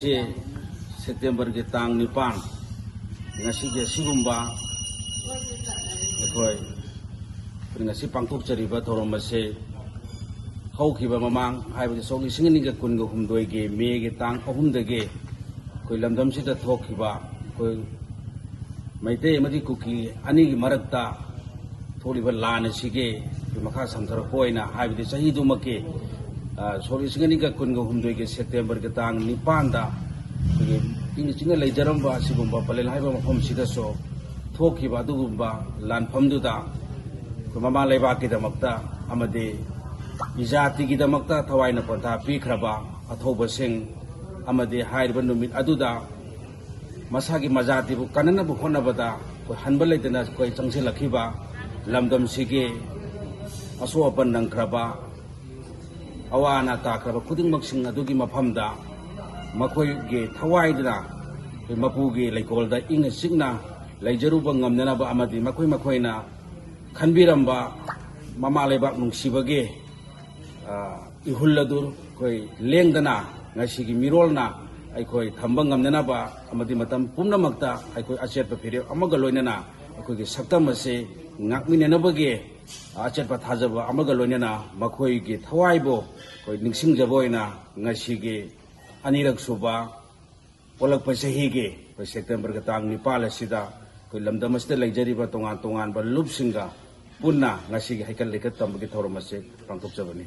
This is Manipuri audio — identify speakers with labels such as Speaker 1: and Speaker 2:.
Speaker 1: सेप्टेम्बर के तांग निपान अखोई पांथोक्चरीब थौरम असे हौखिबा ममांग हाइबदि सोक 2019 के मे के तांग 3 दगे अखोई लमदमसिदा थोखिबा अखोई मैतै अमदि कुकी अनि की मरक्ता थोलिबा लान असिगे मखा संथरक ओइना हाइबदि चहीदुमके सोक 2019 के सेप्टेम्बर के तांग 9 दा इंग लेजरम पलेल मफम थोखिबा लानफमदुदा ममा लेबाकीदमक्ता जाति की थवाइन पंथा पीख्रबा अथौबसिंग नुमित अदुदा मसागी मजातिबु कननबु होनबदा हनब लेतना कोई चंगसिलखिबा लमदमसिगे असो अपन नंख्रबा अवाना ताख्रबा खुदिंगमक्सिंग अदुगी मफमदा मखोइगे थवाइदना मपुगे लेकोलदा इंग सिगना लेजरुबा ngamnanaba amadi मखोइना खनबिरंबा ममा लेबाक नुंगसिबगे इहुल्लदुर कोई लेंदना ngasiगी मिरोलना अखोई थंबा ngamnanaba amadi matam pumnamakta अखोई अचेतपा फिरे अमगा लोइनना अखोइगे सक्तम असे ngakminenabage अचेतपा थाजबा अमगा लोइनना मखोइगे थवाइबो कोई निंगसिंगजबोइना ngasiगी अनिरक सुबा पोलक चहीगे सेप्टेम्बर के तांग 9 असिदा कोई लमदमसदे लेजरिबा तोंगान तोंगान लुपसिंगा पुन्ना ngasiगी हाइकल लेकत तंबगी थौरम असे पांथोक्चबनी।